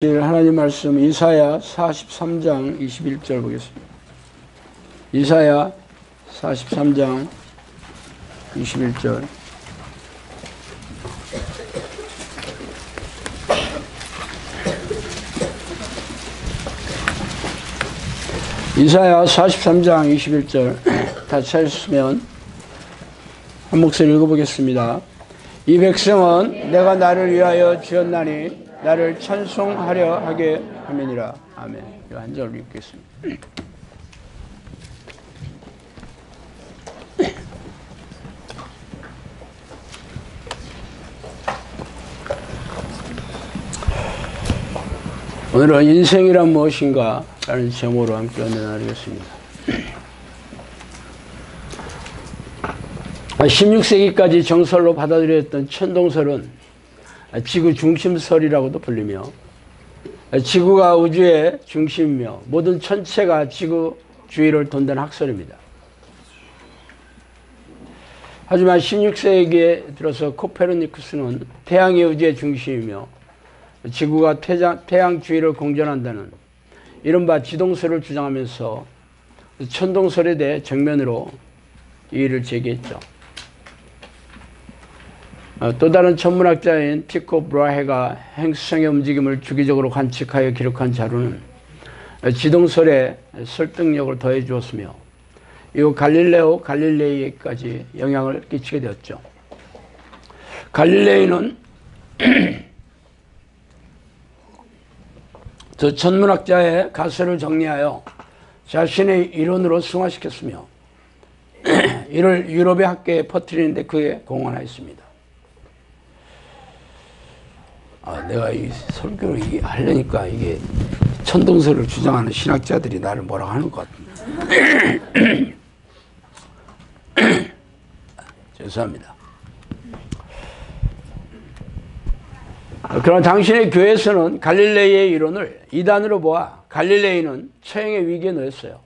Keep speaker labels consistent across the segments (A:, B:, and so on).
A: 하나님 말씀 이사야 43장 21절 보겠습니다. 이사야 43장 21절. 이사야 43장 21절 다 찾으시면 한 목소리 읽어보겠습니다. 이 백성은 내가 나를 위하여 지었나니 나를 찬송하려 하게 함이니라. 아멘. 이 한 절 읽겠습니다. 오늘은 인생이란 무엇인가 라는 제목으로 함께 은혜 나누겠습니다. 16세기까지 정설로 받아들였던 천동설은 지구 중심설이라고도 불리며, 지구가 우주의 중심이며 모든 천체가 지구 주위를 돈다는 학설입니다. 하지만 16세기에 들어서 코페르니쿠스는 태양이 우주의 중심이며 지구가 태양 주위를 공전한다는 이른바 지동설을 주장하면서 천동설에 대해 정면으로 이의를 제기했죠. 또 다른 천문학자인 티코 브라헤가 행성의 움직임을 주기적으로 관측하여 기록한 자료는 지동설에 설득력을 더해 주었으며 이후 갈릴레오 갈릴레이까지 영향을 끼치게 되었죠. 갈릴레이는 저 천문학자의 가설을 정리하여 자신의 이론으로 승화시켰으며 이를 유럽의 학계에 퍼뜨리는데 그에 공헌하였습니다. 내가 이 설교를 하려니까 이게 천동설을 주장하는 신학자들이 나를 뭐라고 하는 것 같은데. 죄송합니다. 그러나 당신의 교회에서는 갈릴레이의 이론을 이단으로 보아 갈릴레이는 처형의 위기에 놓였어요.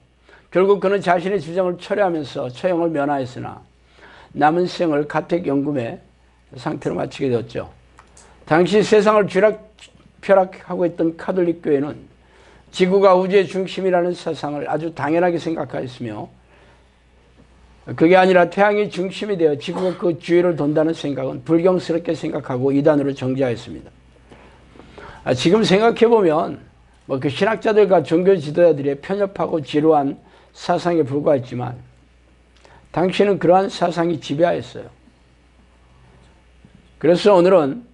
A: 결국 그는 자신의 주장을 철회하면서 처형을 면하였으나 남은 생을 가택연금의 상태로 마치게 되었죠. 당시 세상을 쥐락펴락하고 있던 카톨릭 교회는 지구가 우주의 중심이라는 사상을 아주 당연하게 생각하였으며 그게 아니라 태양이 중심이 되어 지구가 그 주위를 돈다는 생각은 불경스럽게 생각하고 이단으로 정죄하였습니다. 지금 생각해보면 그 신학자들과 종교 지도자들의 편협하고 지루한 사상에 불과했지만 당시는 그러한 사상이 지배하였어요. 그래서 오늘은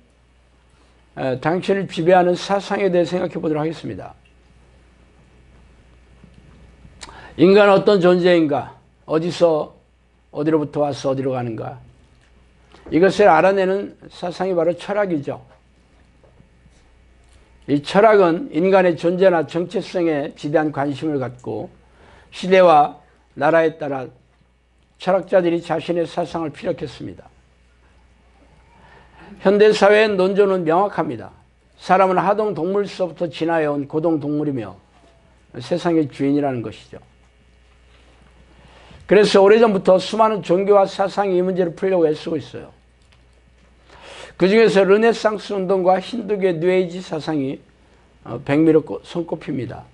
A: 당신을 지배하는 사상에 대해 생각해 보도록 하겠습니다. 인간은 어떤 존재인가? 어디로부터 와서 어디로 가는가? 이것을 알아내는 사상이 바로 철학이죠. 이 철학은 인간의 존재나 정체성에 지대한 관심을 갖고 시대와 나라에 따라 철학자들이 자신의 사상을 피력했습니다. 현대사회의 논조는 명확합니다. 사람은 하동동물서부터 진화해온 고동동물이며 세상의 주인이라는 것이죠. 그래서 오래전부터 수많은 종교와 사상이 이 문제를 풀려고 애쓰고 있어요. 그 중에서 르네상스 운동과 힌두교의 뉴에이지 사상이 백미로 손꼽힙니다.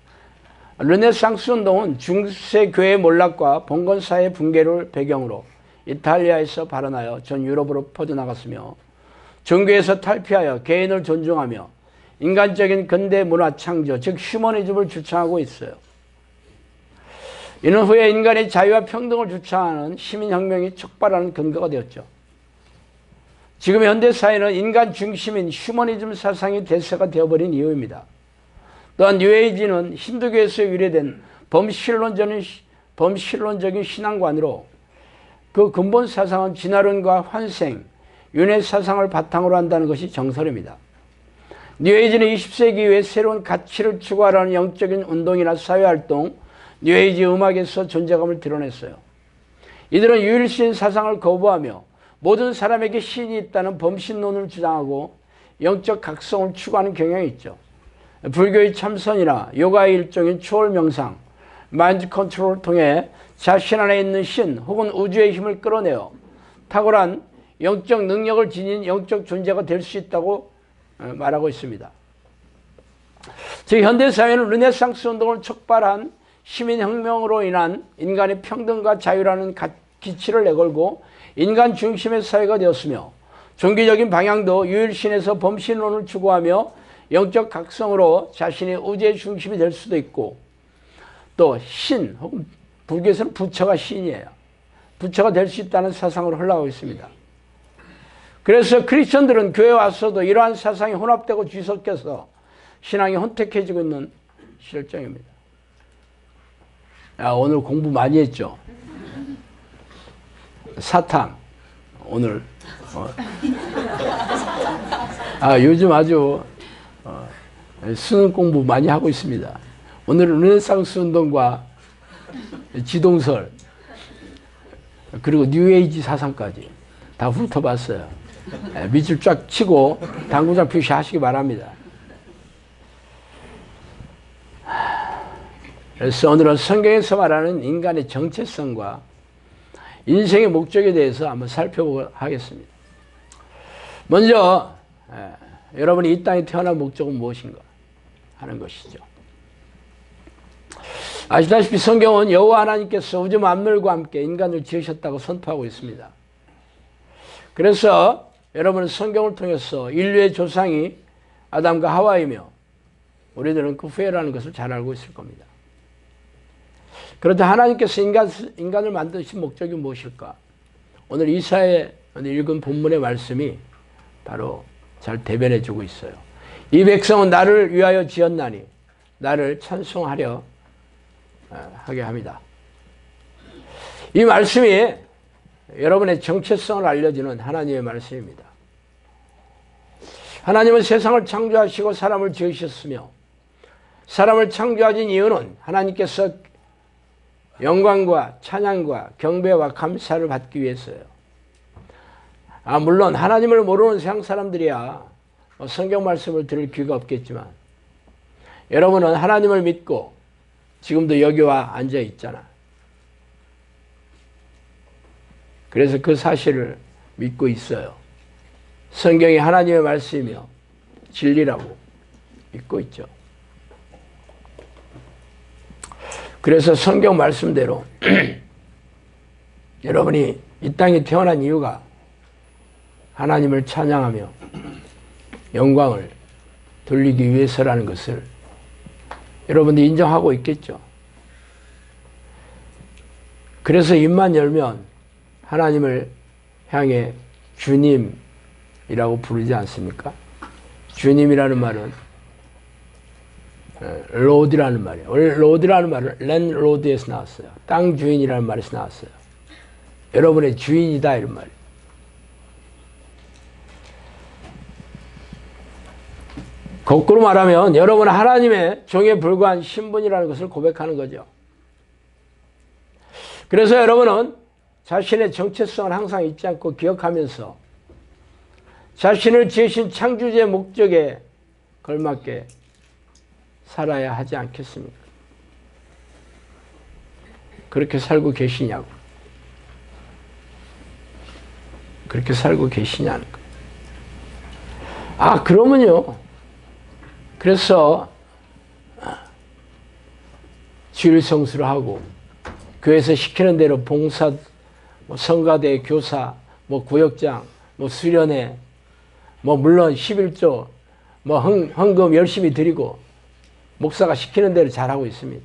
A: 르네상스 운동은 중세 교회의 몰락과 봉건사의 붕괴를 배경으로 이탈리아에서 발원하여 전 유럽으로 퍼져나갔으며 종교에서 탈피하여 개인을 존중하며 인간적인 근대 문화 창조, 즉 휴머니즘을 주창하고 있어요. 이는 후에 인간의 자유와 평등을 주창하는 시민혁명이 촉발하는 근거가 되었죠. 지금 현대사회는 인간 중심인 휴머니즘 사상이 대세가 되어버린 이유입니다. 또한 뉴에이지는 힌두교에서 유래된 범신론적인 신앙관으로 그 근본 사상은 진화론과 환생, 윤회 사상을 바탕으로 한다는 것이 정설입니다. 뉴에이지는 20세기 이후에 새로운 가치를 추구하라는 영적인 운동이나 사회활동, 뉴에이지 음악에서 존재감을 드러냈어요. 이들은 유일신 사상을 거부하며 모든 사람에게 신이 있다는 범신론을 주장하고 영적 각성을 추구하는 경향이 있죠. 불교의 참선이나 요가의 일종인 초월명상, 마인드 컨트롤을 통해 자신 안에 있는 신 혹은 우주의 힘을 끌어내어 탁월한 영적 능력을 지닌 영적 존재가 될 수 있다고 말하고 있습니다. 즉 현대사회는 르네상스 운동을 촉발한 시민혁명으로 인한 인간의 평등과 자유라는 기치를 내걸고 인간 중심의 사회가 되었으며 종교적인 방향도 유일신에서 범신론을 추구하며 영적 각성으로 자신이 우주의 중심이 될 수도 있고 또 신 혹은 불교에서는 부처가 신이에요. 부처가 될 수 있다는 사상으로 흘러가고 있습니다. 그래서 크리스천들은 교회에 와서도 이러한 사상이 혼합되고 뒤섞여서 신앙이 혼택해지고 있는 실정입니다. 오늘 공부 많이 했죠? 사탐 오늘 요즘 아주 수능 공부 많이 하고 있습니다. 오늘은 르네상스 운동과 지동설 그리고 뉴에이지 사상까지 다 훑어봤어요. 밑줄 쫙 치고 당구장 표시하시기 바랍니다. 그래서 오늘은 성경에서 말하는 인간의 정체성과 인생의 목적에 대해서 한번 살펴보고 하겠습니다. 먼저 여러분이 이 땅에 태어난 목적은 무엇인가 하는 것이죠. 아시다시피 성경은 여호와 하나님께서 우주 만물과 함께 인간을 지으셨다고 선포하고 있습니다. 그래서 여러분은 성경을 통해서 인류의 조상이 아담과 하와이며 우리들은 그 후예라는 것을 잘 알고 있을 겁니다. 그런데 하나님께서 인간을 만드신 목적이 무엇일까? 오늘 이사야에 읽은 본문의 말씀이 바로 잘 대변해 주고 있어요. 이 백성은 나를 위하여 지었나니 나를 찬송하려 하게 합니다. 이 말씀이 여러분의 정체성을 알려주는 하나님의 말씀입니다. 하나님은 세상을 창조하시고 사람을 지으셨으며 사람을 창조하신 이유는 하나님께서 영광과 찬양과 경배와 감사를 받기 위해서요. 물론 하나님을 모르는 세상 사람들이야 성경 말씀을 들을 귀가 없겠지만 여러분은 하나님을 믿고 지금도 여기 와 앉아 있잖아. 그래서 그 사실을 믿고 있어요. 성경이 하나님의 말씀이며 진리라고 믿고 있죠. 그래서 성경 말씀대로 여러분이 이 땅에 태어난 이유가 하나님을 찬양하며 영광을 돌리기 위해서라는 것을 여러분들이 인정하고 있겠죠. 그래서 입만 열면 하나님을 향해 주님이라고 부르지 않습니까? 주님이라는 말은 로드라는 말이에요. 원래 로드라는 말은 랜드로드에서 나왔어요. 땅 주인이라는 말에서 나왔어요. 여러분의 주인이다 이런 말이에요. 거꾸로 말하면 여러분은 하나님의 종에 불과한 신분이라는 것을 고백하는 거죠. 그래서 여러분은 자신의 정체성을 항상 잊지 않고 기억하면서 자신을 지으신 창조주의 목적에 걸맞게 살아야 하지 않겠습니까? 그렇게 살고 계시냐고. 그렇게 살고 계시냐는 거예요. 그러면요. 그래서 주일 성수를 하고 교회에서 시키는 대로 봉사, 성가대, 교사, 구역장, 수련회, 물론 11조, 헌금 열심히 드리고 목사가 시키는 대로 잘하고 있습니다.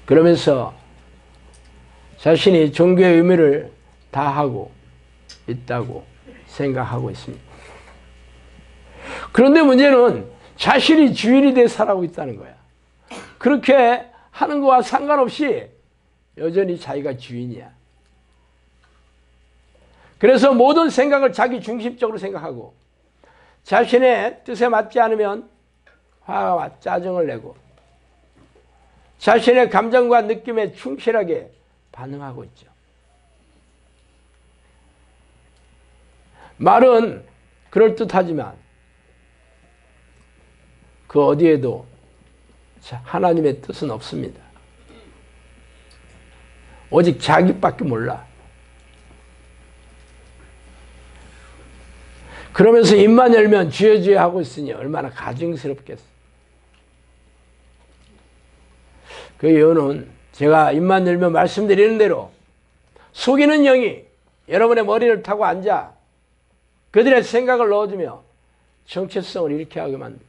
A: 그러면서 자신이 종교의 의미를 다하고 있다고 생각하고 있습니다. 그런데 문제는 자신이 주인이 돼 살아가고 있다는 거야. 그렇게 하는 거와 상관없이 여전히 자기가 주인이야. 그래서 모든 생각을 자기 중심적으로 생각하고 자신의 뜻에 맞지 않으면 화와 짜증을 내고 자신의 감정과 느낌에 충실하게 반응하고 있죠. 말은 그럴듯하지만 그 어디에도 하나님의 뜻은 없습니다. 오직 자기밖에 몰라. 그러면서 입만 열면 주여 주여 하고 있으니 얼마나 가증스럽겠어. 그 이유는 제가 입만 열면 말씀드리는 대로 속이는 영이 여러분의 머리를 타고 앉아 그들의 생각을 넣어주며 정체성을 잃게 하게 만듭니다.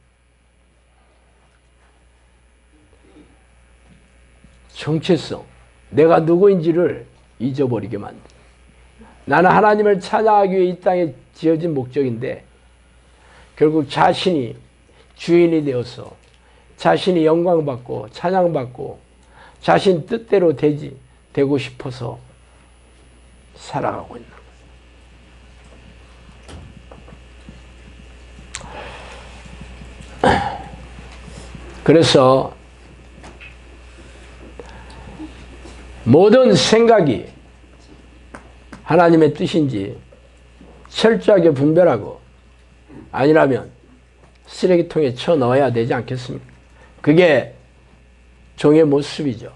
A: 정체성, 내가 누구인지를 잊어버리게 만듭니다. 나는 하나님을 찬양하기 위해 이 땅에 지어진 목적인데 결국 자신이 주인이 되어서 자신이 영광받고 찬양받고 자신 뜻대로 되고 싶어서 살아가고 있는 거예요. 그래서 모든 생각이 하나님의 뜻인지 철저하게 분별하고 아니라면 쓰레기통에 쳐넣어야 되지 않겠습니까? 그게 종의 모습이죠.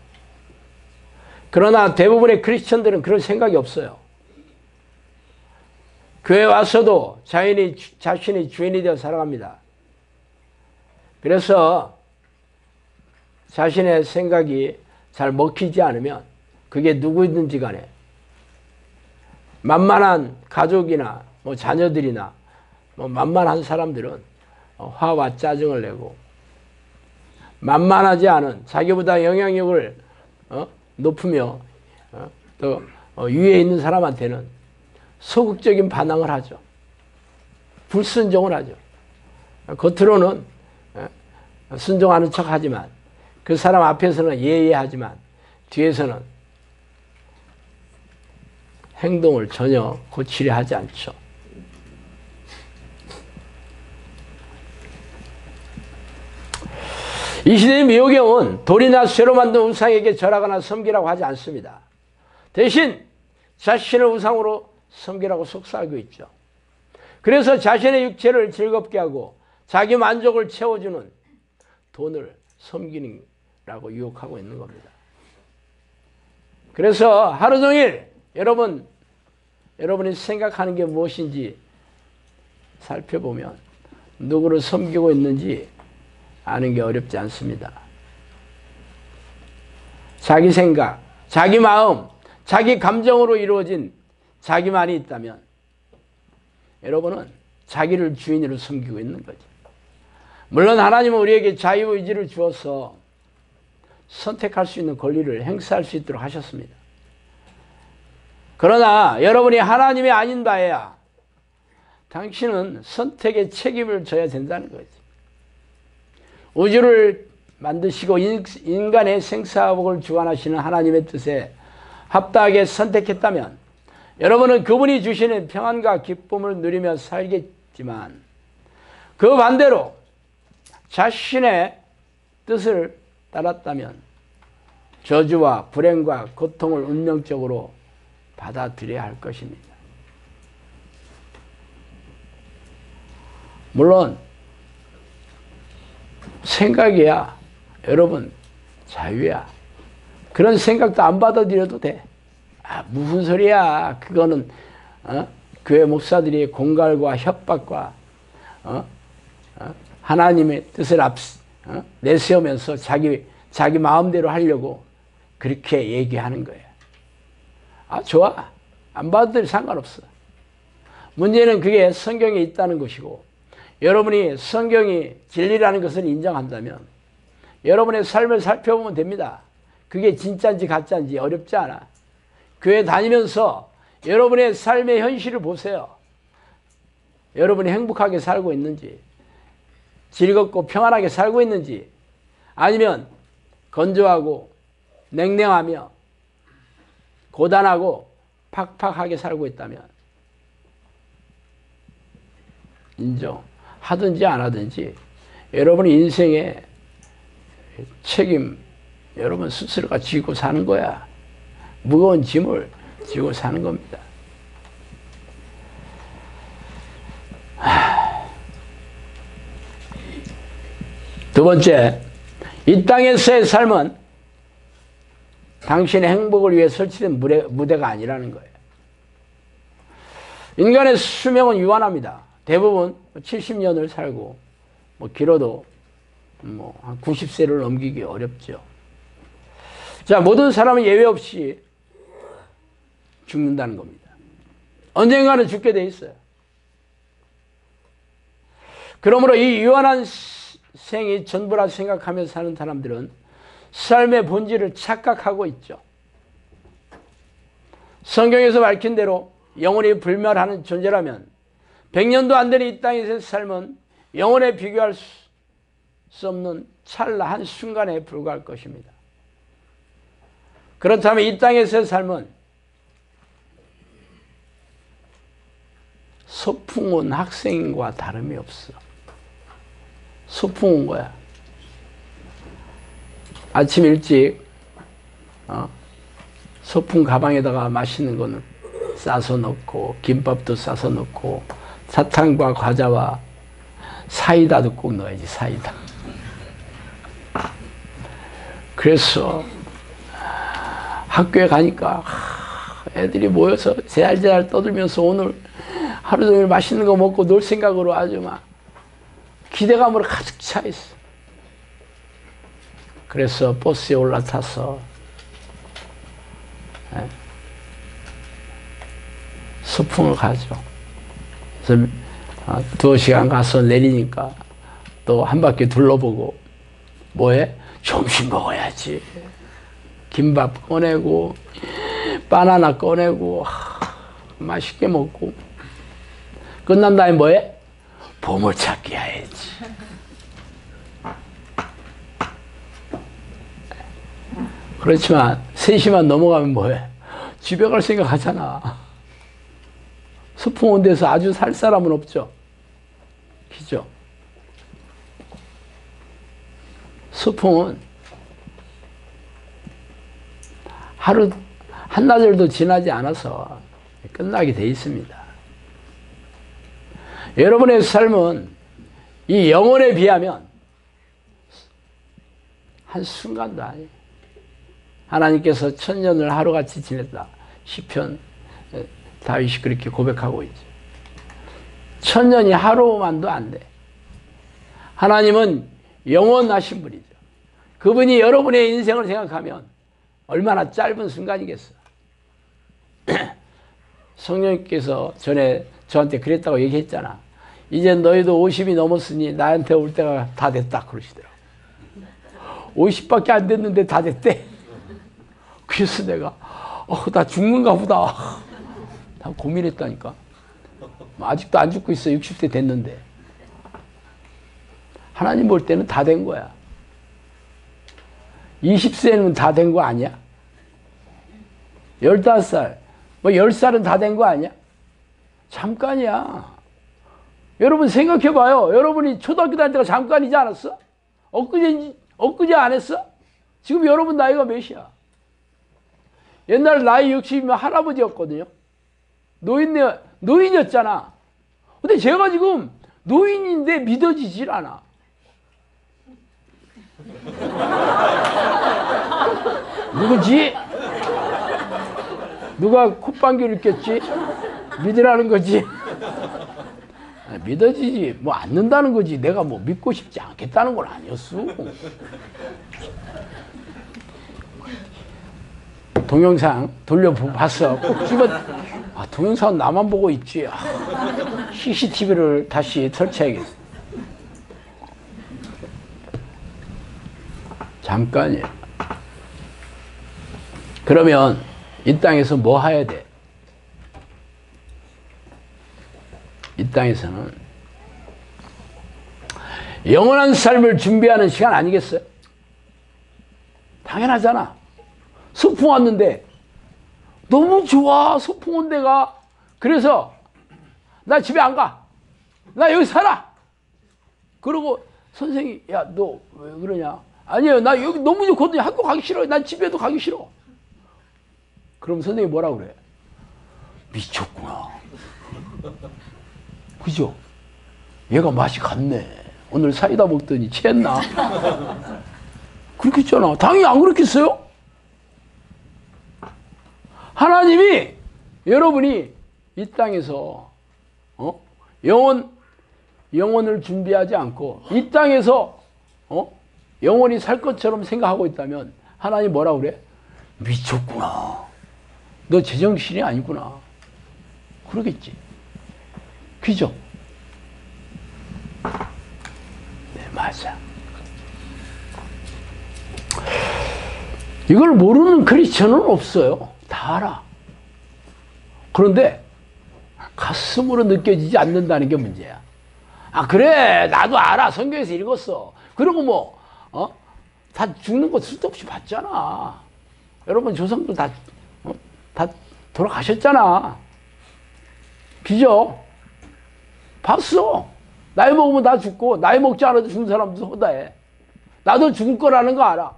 A: 그러나 대부분의 크리스천들은 그런 생각이 없어요. 교회 와서도 자신이 주인이 되어 살아갑니다. 그래서 자신의 생각이 잘 먹히지 않으면 그게 누구든지 간에 만만한 가족이나 뭐 자녀들이나 뭐 만만한 사람들은 화와 짜증을 내고 만만하지 않은 자기보다 영향력을 높으며 또 위에 있는 사람한테는 소극적인 반항을 하죠. 불순종을 하죠. 겉으로는 순종하는 척 하지만 그 사람 앞에서는 예예하지만 뒤에서는 행동을 전혀 고치려 하지 않죠. 이 시대의 미호경은 돌이나 쇠로 만든 우상에게 절하거나 섬기라고 하지 않습니다. 대신 자신을 우상으로 섬기라고 속삭이고 있죠. 그래서 자신의 육체를 즐겁게 하고 자기 만족을 채워주는 돈을 섬기라고 유혹하고 있는 겁니다. 그래서 하루 종일 여러분이 생각하는 게 무엇인지 살펴보면 누구를 섬기고 있는지 아는 게 어렵지 않습니다. 자기 생각, 자기 마음, 자기 감정으로 이루어진 자기만이 있다면 여러분은 자기를 주인으로 섬기고 있는 거죠. 물론 하나님은 우리에게 자유의지를 주어서 선택할 수 있는 권리를 행사할 수 있도록 하셨습니다. 그러나 여러분이 하나님이 아닌 바에야 당신은 선택의 책임을 져야 된다는 거죠. 우주를 만드시고 인간의 생사복을 주관하시는 하나님의 뜻에 합당하게 선택했다면 여러분은 그분이 주시는 평안과 기쁨을 누리며 살겠지만 그 반대로 자신의 뜻을 따랐다면 저주와 불행과 고통을 운명적으로 받아들여야 할 것입니다. 물론 생각이야 여러분 자유야. 그런 생각도 안 받아들여도 돼. 무슨 소리야. 그거는 교회 목사들이 공갈과 협박과 하나님의 뜻을 내세우면서 자기 마음대로 하려고 그렇게 얘기하는 거예요. 좋아. 안 받아도 상관없어. 문제는 그게 성경에 있다는 것이고 여러분이 성경이 진리라는 것을 인정한다면 여러분의 삶을 살펴보면 됩니다. 그게 진짜인지 가짜인지 어렵지 않아. 교회 다니면서 여러분의 삶의 현실을 보세요. 여러분이 행복하게 살고 있는지 즐겁고 평안하게 살고 있는지 아니면 건조하고 냉랭하며 고단하고 팍팍하게 살고 있다면 인정하든지 안 하든지 여러분의 인생의 책임 여러분 스스로가 지고 사는 거야. 무거운 짐을 지고 사는 겁니다. 두 번째, 이 땅에서의 삶은 당신의 행복을 위해 설치된 무대가 아니라는 거예요. 인간의 수명은 유한합니다. 대부분 70년을 살고 뭐 길어도 뭐 한 90세를 넘기기 어렵죠. 자, 모든 사람은 예외 없이 죽는다는 겁니다. 언젠가는 죽게 돼 있어요. 그러므로 이 유한한 생이 전부라 생각하며 사는 사람들은 삶의 본질을 착각하고 있죠. 성경에서 밝힌 대로 영원히 불멸하는 존재라면 100년도 안 되는 이 땅에서의 삶은 영원에 비교할 수 없는 찰나 한 순간에 불과할 것입니다. 그렇다면 이 땅에서의 삶은 소풍 온 학생과 다름이 없어. 소풍 온 거야. 아침 일찍 소풍 가방에다가 맛있는 거는 싸서 넣고 김밥도 싸서 넣고 사탕과 과자와 사이다도 꼭 넣어야지. 사이다. 그래서 학교에 가니까 애들이 모여서 제잘제잘 떠들면서 오늘 하루 종일 맛있는 거 먹고 놀 생각으로 아주 막 기대감으로 가득 차 있어. 그래서 버스에 올라타서 소풍을 가죠. 그래서 2시간 가서 내리니까 또 한 바퀴 둘러보고 뭐해? 점심 먹어야지. 김밥 꺼내고 바나나 꺼내고 맛있게 먹고 끝난 다음에 뭐해? 보물찾기 해야지. 그렇지만 3시만 넘어가면 뭐해? 집에 갈 생각 하잖아. 소풍 온 데서 아주 살 사람은 없죠. 그죠? 소풍은 하루 한나절도 지나지 않아서 끝나게 돼 있습니다. 여러분의 삶은 이 영혼에 비하면 한순간도 아니에요. 하나님께서 천년을 하루같이 지냈다. 시편 다윗이 그렇게 고백하고 있죠. 천년이 하루만도 안 돼. 하나님은 영원하신 분이죠. 그분이 여러분의 인생을 생각하면 얼마나 짧은 순간이겠어. 성령님께서 전에 저한테 그랬다고 얘기했잖아. 이제 너희도 50이 넘었으니 나한테 올 때가 다 됐다 그러시더라고. 50밖에 안 됐는데 다 됐대. 그래서 내가 나 죽는가 보다. 다 고민했다니까. 아직도 안 죽고 있어. 60대 됐는데. 하나님 볼 때는 다 된 거야. 20세는 다 된 거 아니야? 15살, 뭐 10살은 다 된 거 아니야? 잠깐이야. 여러분 생각해봐요. 여러분이 초등학교 다닐 때가 잠깐이지 않았어? 엊그제 안 했어? 지금 여러분 나이가 몇이야? 옛날 나이 60이면 할아버지였거든요. 노인이었잖아. 근데 제가 지금 노인인데 믿어지질 않아. 누구지? 누가 콧방귀를 꼈지? 믿으라는 거지? 믿어지지. 뭐 않는다는 거지. 내가 뭐 믿고 싶지 않겠다는 건 아니었어. 동영상 돌려봤어. 꼭 집어, 동영상은 나만 보고 있지. CCTV를 다시 설치해야겠어. 잠깐이야. 그러면 이 땅에서 뭐 해야 돼? 이 땅에서는 영원한 삶을 준비하는 시간 아니겠어요? 당연하잖아. 소풍 왔는데 너무 좋아. 소풍 온 데가. 그래서 나 집에 안 가. 나 여기 살아. 그러고 선생님이 야, 너 왜 그러냐? 아니에요. 나 여기 너무 좋거든요. 학교 가기 싫어. 난 집에도 가기 싫어. 그럼 선생님이 뭐라고 그래? 미쳤구나. 그죠? 얘가 맛이 갔네. 오늘 사이다 먹더니 취했나? 그렇게 했잖아. 당연히 안 그렇겠어요? 하나님이 여러분이 이 땅에서 영원 영혼을 준비하지 않고 이 땅에서 영원히 살 것처럼 생각하고 있다면 하나님 뭐라 그래? 미쳤구나. 너 제정신이 아니구나. 그러겠지. 그죠? 네, 맞아. 이걸 모르는 크리스천은 없어요. 다 알아. 그런데 가슴으로 느껴지지 않는다는 게 문제야. 아, 그래. 나도 알아. 성경에서 읽었어. 그리고 다 죽는 거 쓸데없이 봤잖아. 여러분, 조상도 다 돌아가셨잖아. 그죠? 봤어. 나이 먹으면 다 죽고, 나이 먹지 않아도 죽는 사람도 허다해. 나도 죽을 거라는 거 알아.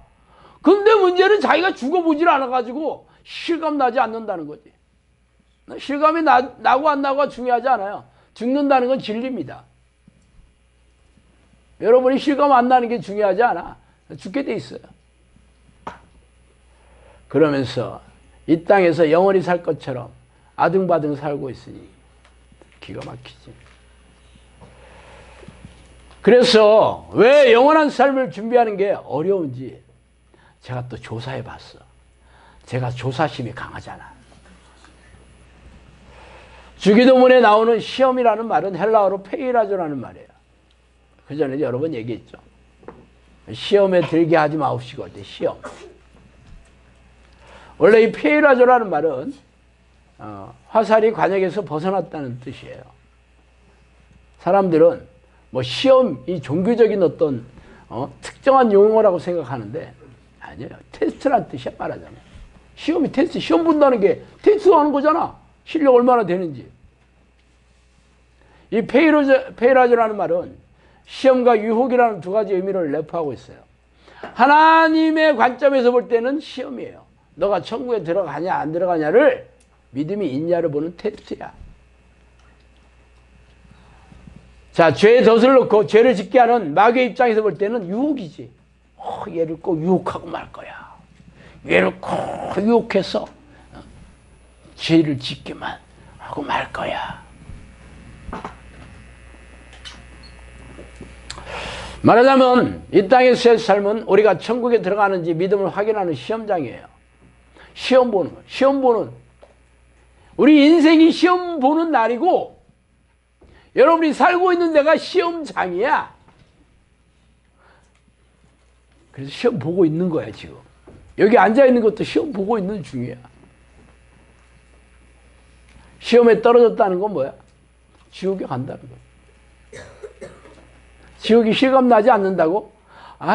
A: 근데 문제는 자기가 죽어보질 않아가지고 실감 나지 않는다는 거지. 실감이 나고 안 나고가 중요하지 않아요. 죽는다는 건 진리입니다. 여러분이 실감 안 나는 게 중요하지 않아. 죽게 돼 있어요. 그러면서 이 땅에서 영원히 살 것처럼 아등바등 살고 있으니 기가 막히지. 그래서 왜 영원한 삶을 준비하는 게 어려운지 제가 또 조사해 봤어. 제가 조사심이 강하잖아. 주기도문에 나오는 시험이라는 말은 헬라어로 페이라조라는 말이에요. 그 전에 여러 번 얘기했죠. 시험에 들게 하지 마옵시고, 시험. 원래 이 페이라조라는 말은 화살이 관역에서 벗어났다는 뜻이에요. 사람들은 시험, 이 종교적인 어떤 특정한 용어라고 생각하는데 아니에요. 테스트란 뜻이야, 말하자면. 시험이 테스트, 시험 본다는 게 테스트 하는 거잖아. 실력 얼마나 되는지. 이 페이라조라는 말은 시험과 유혹이라는 두 가지 의미를 내포하고 있어요. 하나님의 관점에서 볼 때는 시험이에요. 너가 천국에 들어가냐 안 들어가냐를 믿음이 있냐를 보는 테스트야. 자, 죄에 덫을 놓고 죄를 짓게 하는 마귀의 입장에서 볼 때는 유혹이지. 얘를 꼭 유혹하고 말 거야. 얘를 꼭 유혹해서 죄를 짓게만 하고 말 거야. 말하자면 이 땅에서의 삶은 우리가 천국에 들어가는지 믿음을 확인하는 시험장이에요. 시험 보는 우리 인생이 시험 보는 날이고 여러분이 살고 있는 데가 시험장이야. 그래서 시험 보고 있는 거야, 지금. 여기 앉아있는 것도 시험 보고 있는 중이야. 시험에 떨어졌다는 건 뭐야? 지옥에 간다는 거야. 지옥이 실감 나지 않는다고?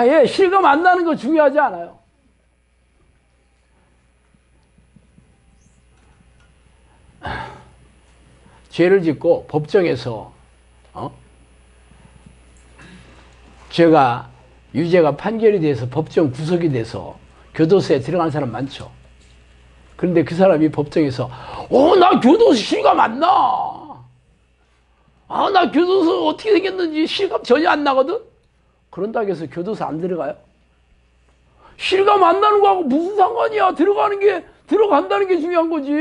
A: 예, 실감 안 나는 거 중요하지 않아요. 죄를 짓고 법정에서 죄가 유죄가 판결이 돼서 법정 구속이 돼서 교도소에 들어간 사람 많죠. 그런데 그 사람이 법정에서 나 교도소 실감 안 나. 나 교도소 어떻게 생겼는지 실감 전혀 안 나거든. 그런다고 해서 교도소 안 들어가요? 실감 안 나는 거하고 무슨 상관이야. 들어간다는 게 중요한 거지.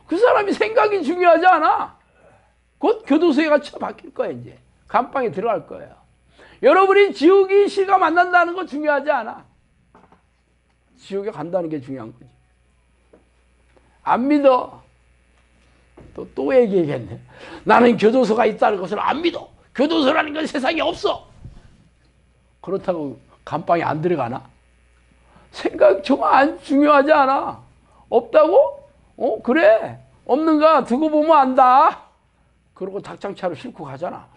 A: 그 사람이 생각이 중요하지 않아. 곧 교도소에 가 처박힐 거야. 이제 감방에 들어갈 거예요. 여러분이 지옥이 실감 안 난다는 거 중요하지 않아. 지옥에 간다는 게 중요한 거지. 안 믿어. 또 얘기하겠네. 나는 교도소가 있다는 것을 안 믿어. 교도소라는 건 세상에 없어. 그렇다고 감방에 안 들어가나? 생각 정말 중요하지 않아. 없다고? 그래. 없는가 두고 보면 안다. 그러고 닭장차로 싣고 가잖아.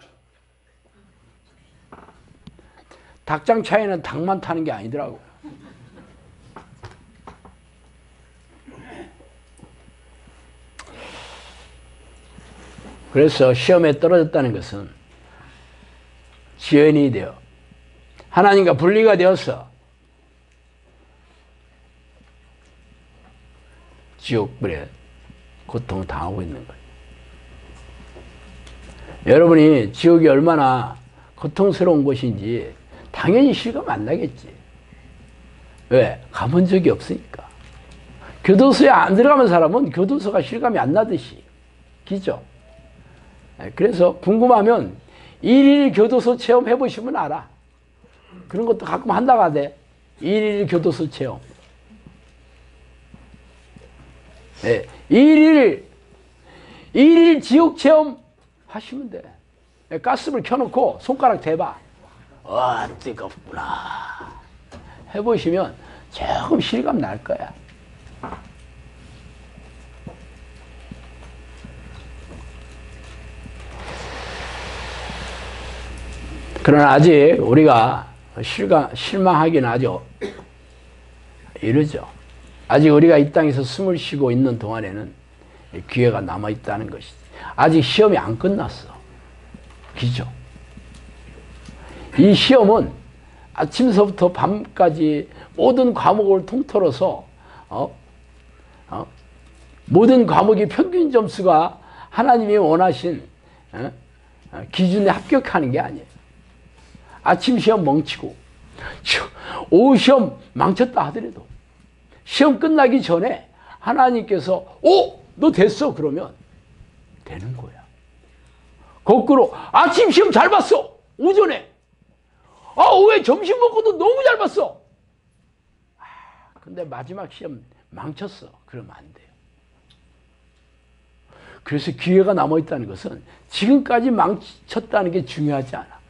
A: 닭장차에는 닭만 타는 게 아니더라고. 그래서 시험에 떨어졌다는 것은 지연이 되어 하나님과 분리가 되어서 지옥불에 고통을 당하고 있는 거예요. 여러분이 지옥이 얼마나 고통스러운 곳인지 당연히 실감 안 나겠지. 왜? 가본 적이 없으니까. 교도소에 안 들어가는 사람은 교도소가 실감이 안 나듯이. 그죠? 그래서 궁금하면 일일 교도소 체험 해보시면 알아. 그런 것도 가끔 한다고 하대. 일일 교도소 체험. 네. 일일 지옥 체험 하시면 돼. 가스불 켜놓고 손가락 대봐. 와, 뜨겁구나. 해보시면 조금 실감 날 거야. 그러나 아직 우리가 실망하기는 아주 이르죠. 아직 우리가 이 땅에서 숨을 쉬고 있는 동안에는 기회가 남아있다는 것이지. 아직 시험이 안 끝났어. 그죠? 이 시험은 아침서부터 밤까지 모든 과목을 통틀어서 모든 과목의 평균 점수가 하나님이 원하신 기준에 합격하는 게 아니에요. 아침 시험 멍치고 오후 시험 망쳤다 하더라도 시험 끝나기 전에 하나님께서 너 됐어 그러면 되는 거야. 거꾸로 아침 시험 잘 봤어 오전에 오후에 점심 먹고도 너무 잘 봤어. 근데 마지막 시험 망쳤어. 그러면 안 돼요. 그래서 기회가 남아있다는 것은 지금까지 망쳤다는 게 중요하지 않아.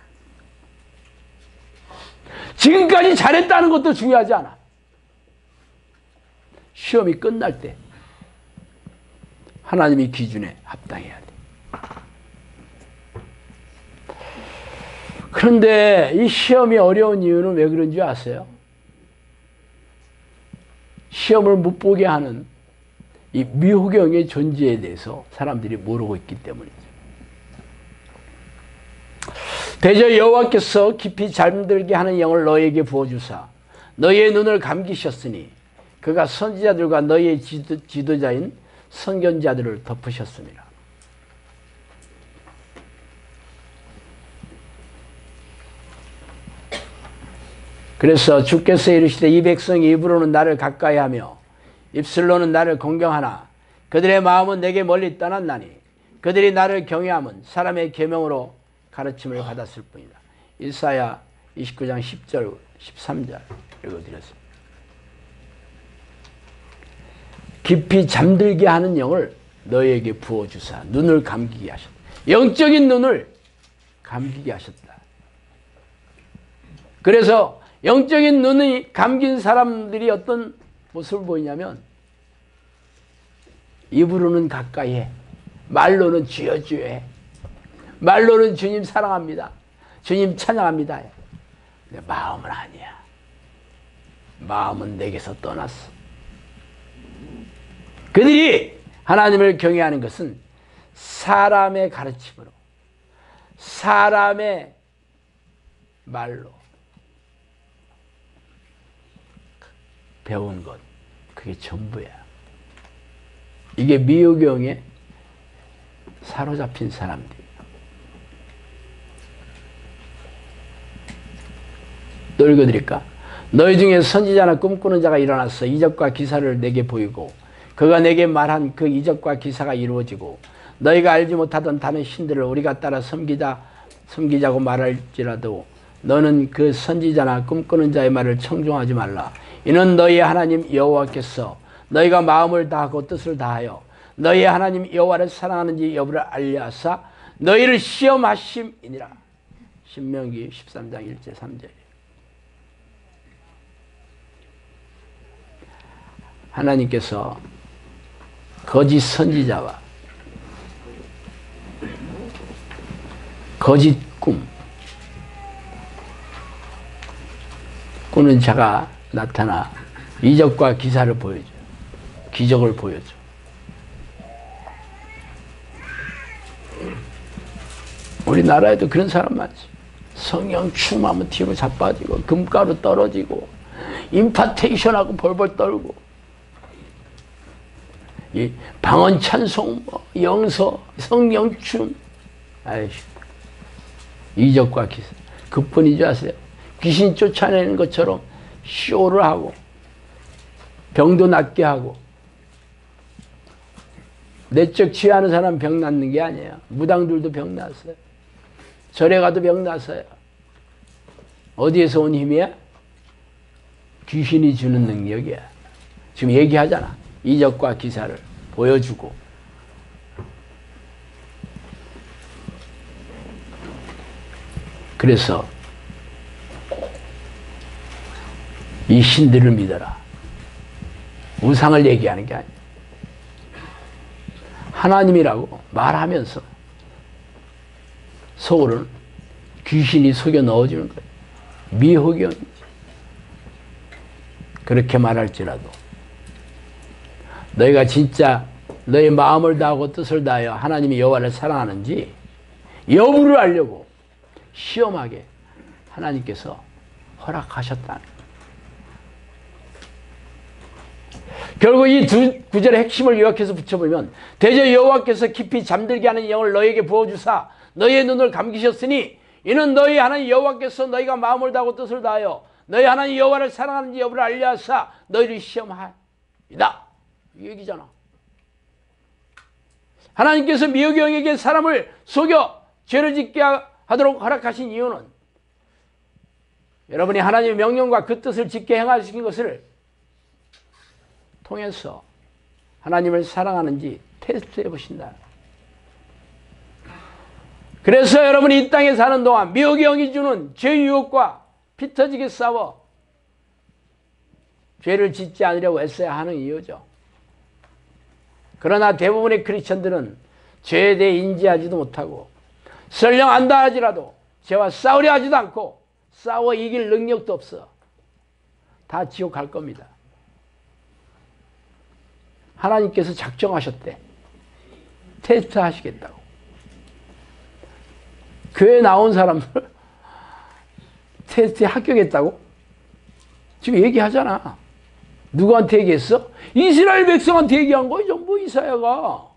A: 지금까지 잘했다는 것도 중요하지 않아. 시험이 끝날 때 하나님의 기준에 합당해야 돼. 그런데 이 시험이 어려운 이유는 왜 그런 줄 아세요? 시험을 못 보게 하는 이 미호경의 존재에 대해서 사람들이 모르고 있기 때문이죠. 대저 여호와께서 깊이 잠들게 하는 영을 너희에게 부어주사 너희의 눈을 감기셨으니 그가 선지자들과 너희의 지도자인 선견자들을 덮으셨습니다. 그래서 주께서 이르시되 이 백성이 입으로는 나를 가까이하며 입술로는 나를 공경하나 그들의 마음은 내게 멀리 떠났나니 그들이 나를 경외함은 사람의 계명으로 가르침을 받았을 뿐이다. 이사야 29장 10절 13절 읽어드렸습니다. 깊이 잠들게 하는 영을 너희에게 부어주사 눈을 감기게 하셨다. 영적인 눈을 감기게 하셨다. 그래서 영적인 눈이 감긴 사람들이 어떤 모습을 보이냐면 입으로는 가까이 해. 말로는 주여 주여 해. 말로는 주님 사랑합니다. 주님 찬양합니다. 근데 마음은 아니야. 마음은 내게서 떠났어. 그들이 하나님을 경외하는 것은 사람의 가르침으로, 사람의 말로 배운 것, 그게 전부야. 이게 미호경에 사로잡힌 사람들이야. 또 읽어드릴까? 너희 중에 선지자나 꿈꾸는 자가 일어나서 이적과 기사를 내게 보이고 그가 내게 말한 그 이적과 기사가 이루어지고 너희가 알지 못하던 다른 신들을 우리가 따라 섬기자고 말할지라도 너는 그 선지자나 꿈꾸는 자의 말을 청종하지 말라. 이는 너희의 하나님 여호와께서 너희가 마음을 다하고 뜻을 다하여 너희의 하나님 여호와를 사랑하는지 여부를 알려하사 너희를 시험하심이니라. 신명기 13장 1절 3절. 하나님께서 거짓 선지자와 거짓 꿈 꾸는 자가 나타나 이적과 기사를 보여줘. 기적을 보여줘. 우리나라에도 그런 사람 많지. 성령 충만하면 뒤로 자빠지고 금가루 떨어지고 임파테이션하고 벌벌 떨고 이 방언 찬송 영서 성령 충 아이씨 이적과 기사 그뿐인 줄 아세요? 귀신 쫓아내는 것처럼 쇼를 하고 병도 낫게 하고 내적 취하는 사람 병 낫는 게 아니에요. 무당들도 병 났어요. 절에 가도 병 나서요. 어디에서 온 힘이야? 귀신이 주는 능력이야. 지금 얘기하잖아. 이적과 기사를 보여주고. 그래서 이 신들을 믿어라. 우상을 얘기하는 게 아니야. 하나님이라고 말하면서 속으로는 귀신이 속여 넣어주는 거예요. 미호경이지. 그렇게 말할지라도 너희가 진짜 너희 마음을 다하고 뜻을 다하여 하나님이 여호와를 사랑하는지 여부를 알려고 시험하게 하나님께서 허락하셨다는 거예요. 결국 이 두 구절의 핵심을 요약해서 붙여보면 대저 여호와께서 깊이 잠들게 하는 영을 너희에게 부어주사 너희의 눈을 감기셨으니 이는 너희 하나님 여호와께서 너희가 마음을 다하고 뜻을 다하여 너희 하나님 여호와를 사랑하는지 여부를 알려하사 너희를 시험하이다. 이 얘기잖아. 하나님께서 미호경에게 사람을 속여 죄를 짓게 하도록 허락하신 이유는 여러분이 하나님의 명령과 그 뜻을 짓게 행하신 것을 통해서 하나님을 사랑하는지 테스트해 보신다. 그래서 여러분이 이 땅에 사는 동안 미호경이 주는 죄 유혹과 피 터지게 싸워 죄를 짓지 않으려고 애써야 하는 이유죠. 그러나 대부분의 크리스천들은 죄에 대해 인지하지도 못하고 설령 안다 하지라도 죄와 싸우려 하지도 않고 싸워 이길 능력도 없어. 다 지옥 갈 겁니다. 하나님께서 작정하셨대. 테스트 하시겠다고. 교회 나온 사람들 테스트에 합격했다고? 지금 얘기하잖아. 누구한테 얘기했어? 이스라엘 백성한테 얘기한 거예요. 전부 이사야가.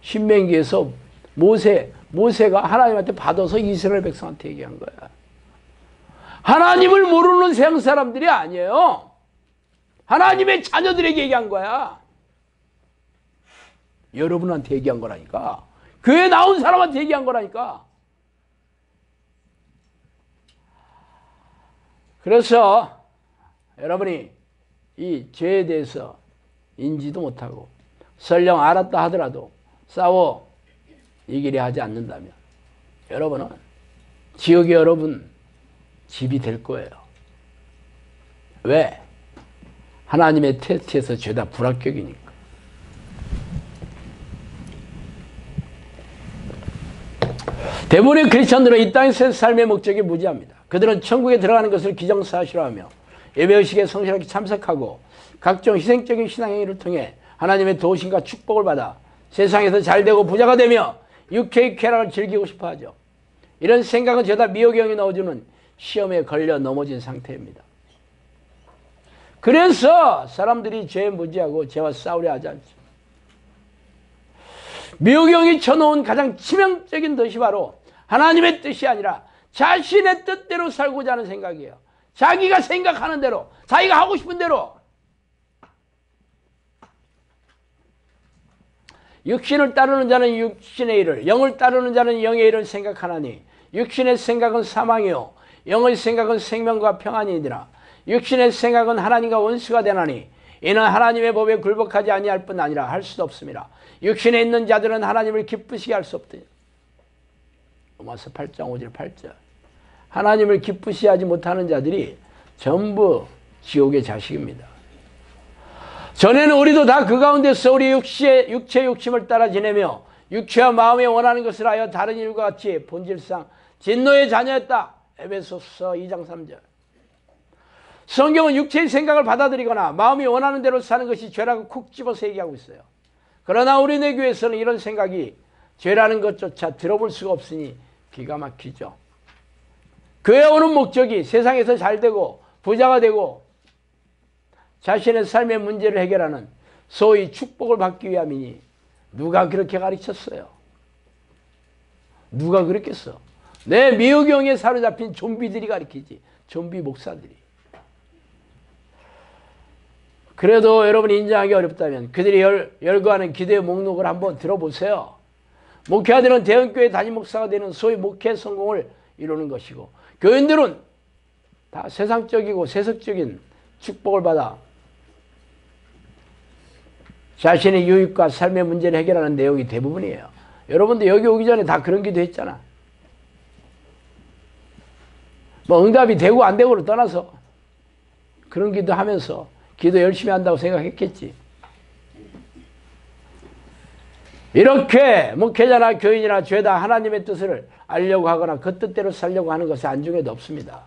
A: 신명기에서 모세가 하나님한테 받아서 이스라엘 백성한테 얘기한 거야. 하나님을 모르는 세상 사람들이 아니에요. 하나님의 자녀들에게 얘기한 거야. 여러분한테 얘기한 거라니까. 교회 나온 사람한테 얘기한 거라니까. 그래서 여러분이 이 죄에 대해서 인지도 못하고 설령 알았다 하더라도 싸워 이기려 하지 않는다면 여러분은 지옥의 여러분 집이 될 거예요. 왜? 하나님의 테스트에서 죄다 불합격이니까. 대부분의 크리스천들은 이 땅에서의 삶의 목적이 무지합니다. 그들은 천국에 들어가는 것을 기정사실화하며 예배의식에 성실하게 참석하고 각종 희생적인 신앙행위를 통해 하나님의 도우심과 축복을 받아 세상에서 잘되고 부자가 되며 육체의 쾌락을 즐기고 싶어하죠. 이런 생각은 죄다 미호경이 넣어주는 시험에 걸려 넘어진 상태입니다. 그래서 사람들이 죄에 무지하고 죄와 싸우려 하지 않죠. 미호경이 쳐놓은 가장 치명적인 뜻이 바로 하나님의 뜻이 아니라 자신의 뜻대로 살고자 하는 생각이에요. 자기가 생각하는 대로, 자기가 하고 싶은 대로. 육신을 따르는 자는 육신의 일을, 영을 따르는 자는 영의 일을 생각하나니 육신의 생각은 사망이요 영의 생각은 생명과 평안이니라. 육신의 생각은 하나님과 원수가 되나니 이는 하나님의 법에 굴복하지 아니할 뿐 아니라 할 수도 없습니다. 육신에 있는 자들은 하나님을 기쁘시게 할 수 없더니. 로마서 8장 5절 8절. 하나님을 기쁘시게 하지 못하는 자들이 전부 지옥의 자식입니다. 전에는 우리도 다 그 가운데서 우리 육체의 욕심을 따라 지내며 육체와 마음에 원하는 것을 하여 다른 일과 같이 본질상 진노의 자녀였다. 에베소서 2장 3절. 성경은 육체의 생각을 받아들이거나 마음이 원하는 대로 사는 것이 죄라고 콕 집어서 얘기하고 있어요. 그러나 우리네 교회에서는 이런 생각이 죄라는 것조차 들어볼 수가 없으니 기가 막히죠. 교회 오는 목적이 세상에서 잘되고 부자가 되고 자신의 삶의 문제를 해결하는 소위 축복을 받기 위함이니 누가 그렇게 가르쳤어요? 누가 그랬겠어? 내 미호경에 사로잡힌 좀비들이 가르치지. 좀비 목사들이. 그래도 여러분이 인정하기 어렵다면 그들이 열거하는 기도의 목록을 한번 들어보세요. 목회가 되는 대형교회 담임 목사가 되는 소위 목회 성공을 이루는 것이고, 교인들은 다 세상적이고 세속적인 축복을 받아 자신의 유익과 삶의 문제를 해결하는 내용이 대부분이에요. 여러분도 여기 오기 전에 다 그런 기도 했잖아. 뭐 응답이 되고 안 되고를 떠나서 그런 기도 하면서 기도 열심히 한다고 생각했겠지. 이렇게 목회자나 교인이나 죄다 하나님의 뜻을 알려고 하거나 그 뜻대로 살려고 하는 것이 안중에도 없습니다.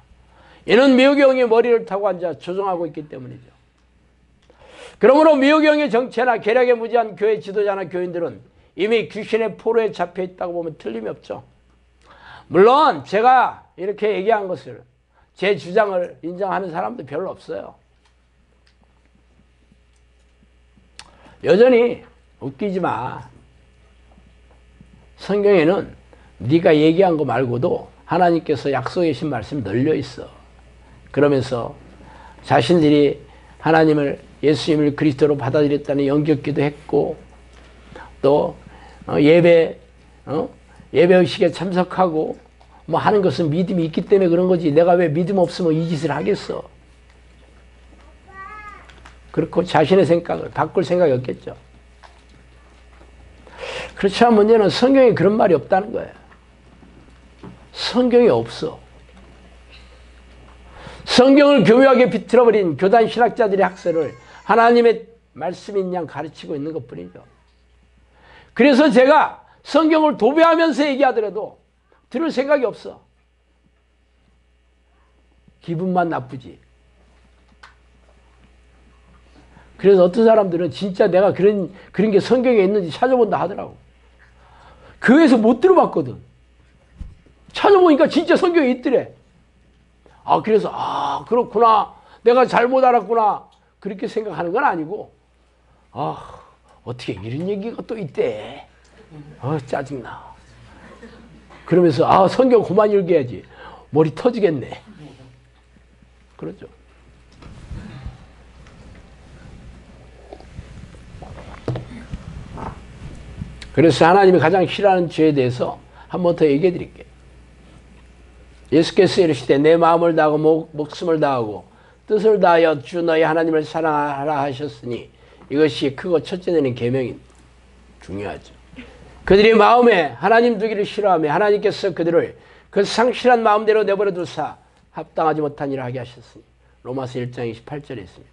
A: 이는 미혹영의 머리를 타고 앉아 조종하고 있기 때문이죠. 그러므로 미혹영의 정체나 계략에 무지한 교회 지도자나 교인들은 이미 귀신의 포로에 잡혀 있다고 보면 틀림이 없죠. 물론 제가 이렇게 얘기한 것을, 제 주장을 인정하는 사람도 별로 없어요. 여전히 웃기지 마. 성경에는 네가 얘기한 거 말고도 하나님께서 약속해 주신 말씀이 널려 있어. 그러면서 자신들이 하나님을, 예수님을 그리스도로 받아들였다는 영접기도 했고, 또 예배의식에 참석하고 뭐 하는 것은 믿음이 있기 때문에 그런 거지, 내가 왜 믿음 없으면 이 짓을 하겠어. 그렇고 자신의 생각을 바꿀 생각이 없겠죠. 그렇지만 문제는 성경에 그런 말이 없다는 거예요. 성경이 없어. 성경을 교묘하게 비틀어버린 교단 신학자들의 학설을 하나님의 말씀인 양 가르치고 있는 것뿐이죠. 그래서 제가 성경을 도배하면서 얘기하더라도 들을 생각이 없어. 기분만 나쁘지. 그래서 어떤 사람들은 진짜 내가 그런 게 성경에 있는지 찾아본다 하더라고. 교회에서 못 들어봤거든. 찾아보니까 진짜 성경에 있더래. 그래서 그렇구나, 내가 잘못 알았구나, 그렇게 생각하는 건 아니고, 어떻게 이런 얘기가 또 있대. 짜증나. 그러면서 성경 그만 읽어야지. 머리 터지겠네. 그렇죠. 그래서 하나님이 가장 싫어하는 죄에 대해서 한 번 더 얘기해 드릴게요. 예수께서 이르시되 내 마음을 다하고 목숨을 다하고 뜻을 다하여 주 너희 하나님을 사랑하라 하셨으니 이것이 크고 첫째 되는 계명입니다. 중요하죠. 그들이 마음에 하나님 두기를 싫어하며 하나님께서 그들을 그 상실한 마음대로 내버려 두사 합당하지 못한 일을 하게 하셨으니 로마서 1장 28절에 있습니다.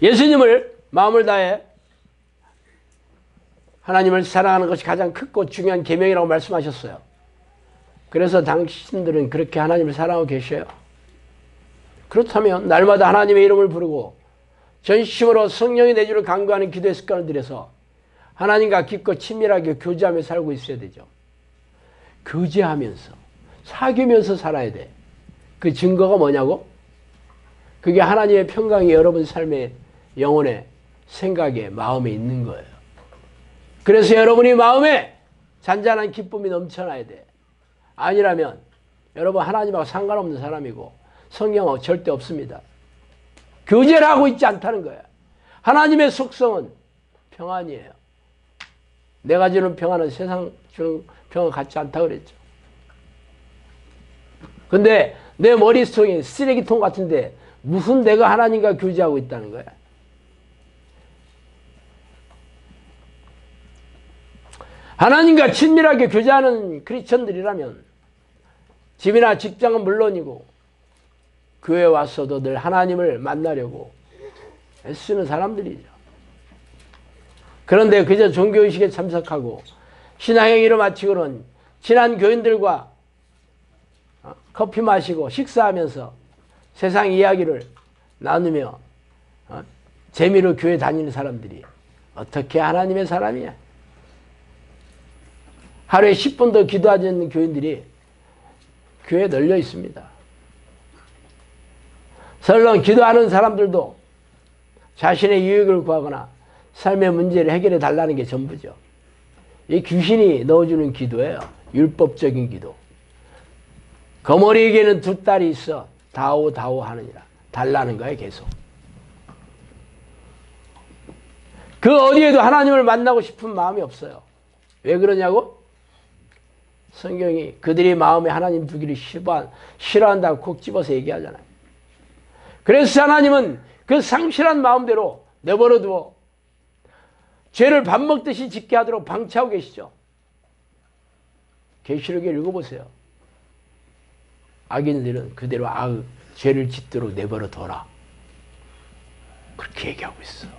A: 예수님을 마음을 다해 하나님을 사랑하는 것이 가장 크고 중요한 계명이라고 말씀하셨어요. 그래서 당신들은 그렇게 하나님을 사랑하고 계셔요. 그렇다면 날마다 하나님의 이름을 부르고 전심으로 성령이 내주를 간구하는 기도의 습관을 들여서 하나님과 깊고 친밀하게 교제하며 살고 있어야 되죠. 교제하면서, 사귀면서 살아야 돼. 그 증거가 뭐냐고? 그게 하나님의 평강이 여러분 삶의 영혼의 생각에, 마음에 있는 거예요. 그래서 여러분이 마음에 잔잔한 기쁨이 넘쳐나야 돼. 아니라면 여러분 하나님하고 상관없는 사람이고 성경은 절대 없습니다. 교제를 하고 있지 않다는 거야. 하나님의 속성은 평안이에요. 내가 주는 평안은 세상 주는 평안 같지 않다고 그랬죠. 근데 내 머릿속에 쓰레기통 같은데 무슨 내가 하나님과 교제하고 있다는 거야. 하나님과 친밀하게 교제하는 크리스천들이라면 집이나 직장은 물론이고 교회에 와서도 늘 하나님을 만나려고 애쓰는 사람들이죠. 그런데 그저 종교의식에 참석하고 신앙행위를 마치고는 친한 교인들과 커피 마시고 식사하면서 세상 이야기를 나누며 재미로 교회 다니는 사람들이 어떻게 하나님의 사람이야? 하루에 10분도 기도하지 않는 교인들이 교회에 널려 있습니다. 설령 기도하는 사람들도 자신의 유익을 구하거나 삶의 문제를 해결해 달라는 게 전부죠. 이 귀신이 넣어주는 기도예요. 율법적인 기도. 거머리에게는 두 딸이 있어 다오 다오 하느니라. 달라는 거예요, 계속. 그 어디에도 하나님을 만나고 싶은 마음이 없어요. 왜 그러냐고? 성경이 그들이 마음에 하나님 두기를 싫어한다고 콕 집어서 얘기하잖아요. 그래서 하나님은 그 상실한 마음대로 내버려 두어 죄를 밥 먹듯이 짓게 하도록 방치하고 계시죠. 계시록에 읽어보세요. 악인들은 그대로 죄를 짓도록 내버려 둬라. 그렇게 얘기하고 있어.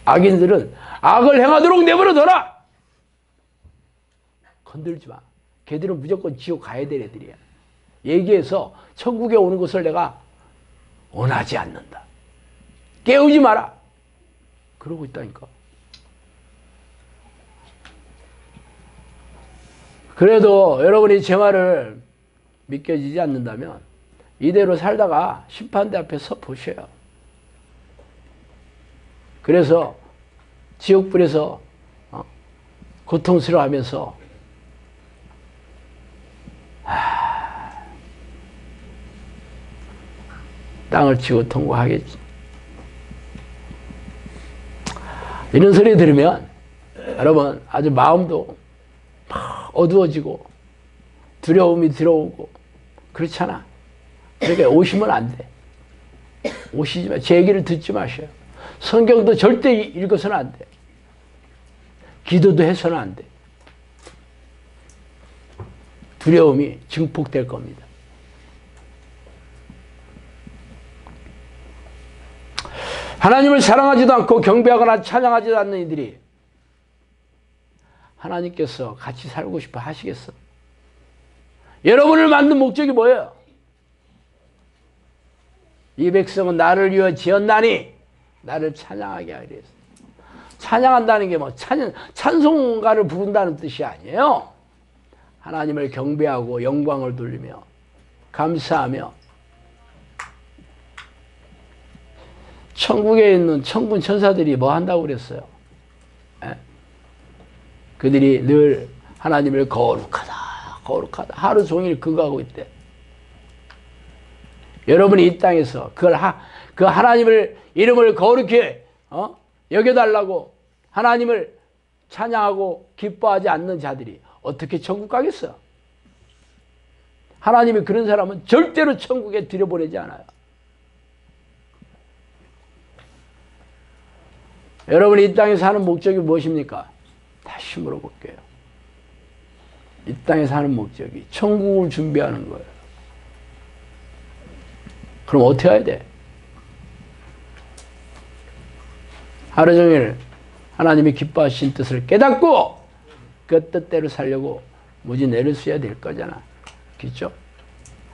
A: 악인들은 악을 행하도록 내버려 둬라. 건들지 마. 걔들은 무조건 지옥 가야 될 애들이야. 얘기해서 천국에 오는 것을 내가 원하지 않는다. 깨우지 마라. 그러고 있다니까. 그래도 여러분이 제 말을 믿겨지지 않는다면 이대로 살다가 심판대 앞에 서 보셔요. 그래서 지옥불에서 고통스러워하면서 땅을 치고 통과하겠지. 이런 소리 들으면 여러분 아주 마음도 막 어두워지고 두려움이 들어오고 그렇잖아. 그러니까 오시면 안 돼. 오시지 마. 제 얘기를 듣지 마셔요. 성경도 절대 읽어서는 안 돼. 기도도 해서는 안 돼. 두려움이 증폭될 겁니다. 하나님을 사랑하지도 않고 경배하거나 찬양하지도 않는 이들이 하나님께서 같이 살고 싶어 하시겠어? 여러분을 만든 목적이 뭐예요? 이 백성은 나를 위하여 지었나니 나를 찬양하게 하리 했어. 찬양한다는 게 뭐 찬송가를 부른다는 뜻이 아니에요. 하나님을 경배하고 영광을 돌리며 감사하며 천국에 있는 천군 천사들이 뭐 한다고 그랬어요? 에? 그들이 늘 하나님을 거룩하다 거룩하다 하루 종일 그거 하고 있대. 여러분이 이 땅에서 그 하나님을 이름을 거룩히 여겨달라고 하나님을 찬양하고 기뻐하지 않는 자들이 어떻게 천국 가겠어? 하나님이 그런 사람은 절대로 천국에 들여보내지 않아요. 여러분이 이 땅에 사는 목적이 무엇입니까? 다시 물어볼게요. 이 땅에 사는 목적이 천국을 준비하는 거예요. 그럼 어떻게 해야 돼? 하루 종일 하나님이 기뻐하신 뜻을 깨닫고 그 뜻대로 살려고 무지 내를 써야 될 거잖아. 그렇죠?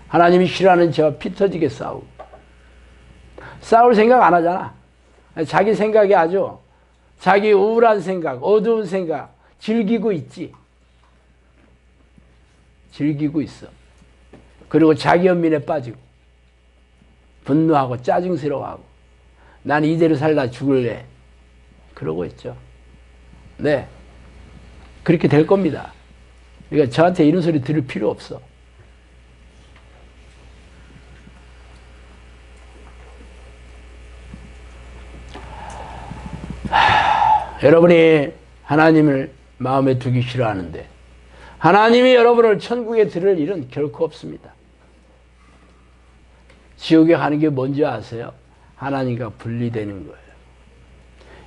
A: 하나님이 싫어하는 죄와 피 터지게 싸우고 싸울 생각 안 하잖아. 자기 생각이 아주 자기 우울한 생각, 어두운 생각 즐기고 있지. 즐기고 있어. 그리고 자기 연민에 빠지고 분노하고 짜증스러워하고 난 이대로 살다 죽을래. 그러고 있죠. 네. 그렇게 될 겁니다. 그러니까 저한테 이런 소리 들을 필요 없어. 여러분이 하나님을 마음에 두기 싫어하는데 하나님이 여러분을 천국에 들을 일은 결코 없습니다. 지옥에 가는 게 뭔지 아세요? 하나님과 분리되는 거예요.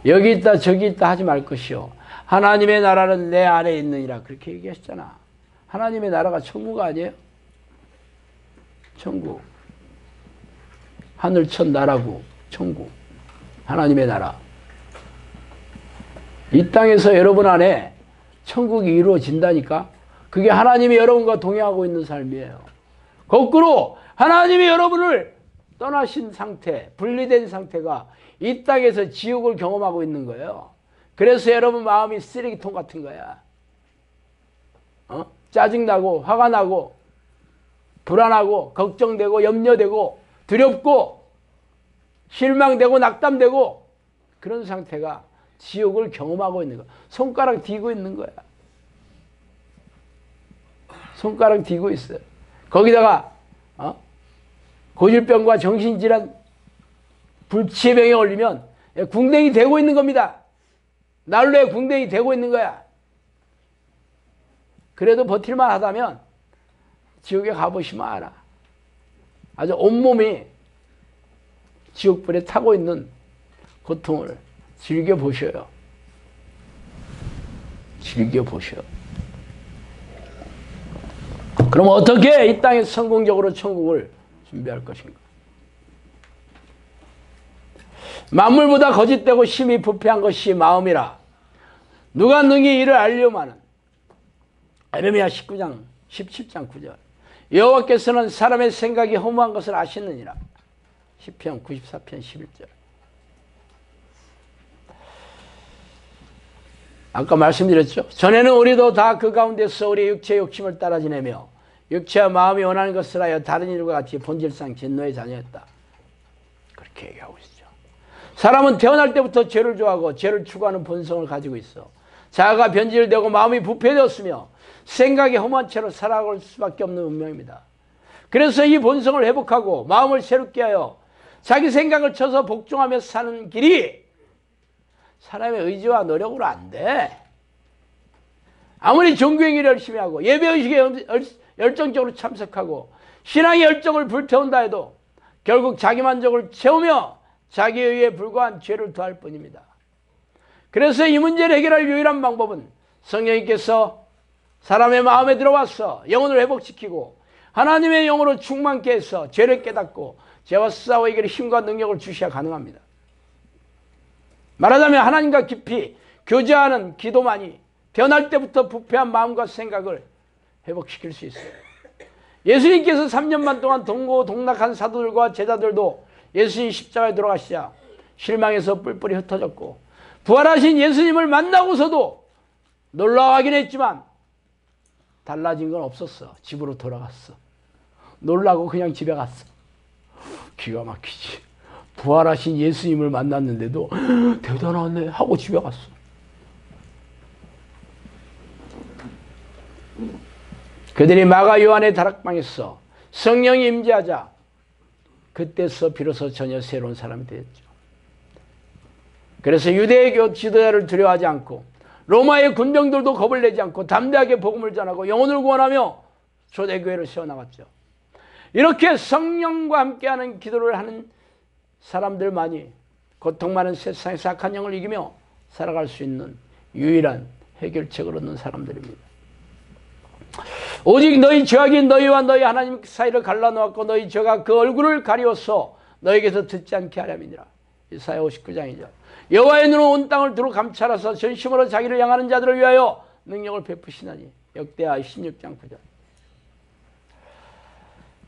A: 여기 있다 저기 있다 하지 말 것이요. 하나님의 나라는 내 안에 있느니라 그렇게 얘기하셨잖아. 하나님의 나라가 천국 아니에요? 천국. 하늘 천 나라고 천국. 하나님의 나라. 이 땅에서 여러분 안에 천국이 이루어진다니까? 그게 하나님이 여러분과 동행하고 있는 삶이에요. 거꾸로 하나님이 여러분을 떠나신 상태, 분리된 상태가 이 땅에서 지옥을 경험하고 있는 거예요. 그래서 여러분 마음이 쓰레기통 같은 거야. 짜증나고 화가 나고 불안하고 걱정되고 염려되고 두렵고 실망되고 낙담되고 그런 상태가 지옥을 경험하고 있는 거야. 손가락 뒤고 있는 거야. 손가락 뒤고 있어요. 거기다가 고질병과 정신질환 불치의 병에 걸리면 궁뎅이 대고 있는 겁니다. 난로에 궁뎅이 대고 있는 거야. 그래도 버틸만 하다면 지옥에 가보시면 알아. 아주 온몸이 지옥불에 타고 있는 고통을 즐겨보셔요. 즐겨보셔요. 그럼 어떻게 이 땅에 성공적으로 천국을 준비할 것인가? 만물보다 거짓되고 심히 부패한 것이 마음이라 누가 능히 이를 알려마는. 에레미야 19장 17장 9절. 여호와께서는 사람의 생각이 허무한 것을 아시느니라. 시편 94편 11절. 아까 말씀드렸죠. 전에는 우리도 다 그 가운데서 우리 육체의 욕심을 따라 지내며 육체와 마음이 원하는 것을 하여 다른 일과 같이 본질상 진노의 자녀였다. 그렇게 얘기하고 있죠. 사람은 태어날 때부터 죄를 좋아하고 죄를 추구하는 본성을 가지고 있어. 자아가 변질되고 마음이 부패되었으며 생각이 험한 채로 살아갈 수밖에 없는 운명입니다. 그래서 이 본성을 회복하고 마음을 새롭게 하여 자기 생각을 쳐서 복종하며 사는 길이 사람의 의지와 노력으로 안 돼. 아무리 종교행위를 열심히 하고 예배의식에 열정적으로 참석하고 신앙의 열정을 불태운다 해도 결국 자기만족을 채우며 자기에 의해 불과한 죄를 더할 뿐입니다. 그래서 이 문제를 해결할 유일한 방법은 성령님께서 사람의 마음에 들어와서 영혼을 회복시키고 하나님의 영으로 충만케 해서 죄를 깨닫고 죄와 싸워 이길 힘과 능력을 주셔야 가능합니다. 말하자면 하나님과 깊이 교제하는 기도만이 태어날 때부터 부패한 마음과 생각을 회복시킬 수 있어요. 예수님께서 3년만 동안 동고동락한 사도들과 제자들도 예수님 십자가에 돌아가시자 실망해서 뿔뿔이 흩어졌고 부활하신 예수님을 만나고서도 놀라워하긴 했지만 달라진 건 없었어. 집으로 돌아갔어. 놀라고 그냥 집에 갔어. 기가 막히지. 부활하신 예수님을 만났는데도 대단하네 하고 집에 갔어. 그들이 마가 요한의 다락방에서 성령이 임재하자 그때서 비로소 전혀 새로운 사람이 되었죠. 그래서 유대교 지도자를 두려워하지 않고 로마의 군병들도 겁을 내지 않고 담대하게 복음을 전하고 영혼을 구원하며 초대교회를 세워나갔죠. 이렇게 성령과 함께하는 기도를 하는 사람들만이 고통 많은 세상의 악한 영을 이기며 살아갈 수 있는 유일한 해결책을 얻는 사람들입니다. 오직 너희 죄악이 너희와 너희 하나님 사이를 갈라놓았고 너희 죄가 그 얼굴을 가리워서 너희에게서 듣지 않게 하려니라. 이사야 59장이죠. 여호와의 눈은 온 땅을 두루 감찰하서 전심으로 자기를 향하는 자들을 위하여 능력을 베푸시나니. 역대하 16장 9절.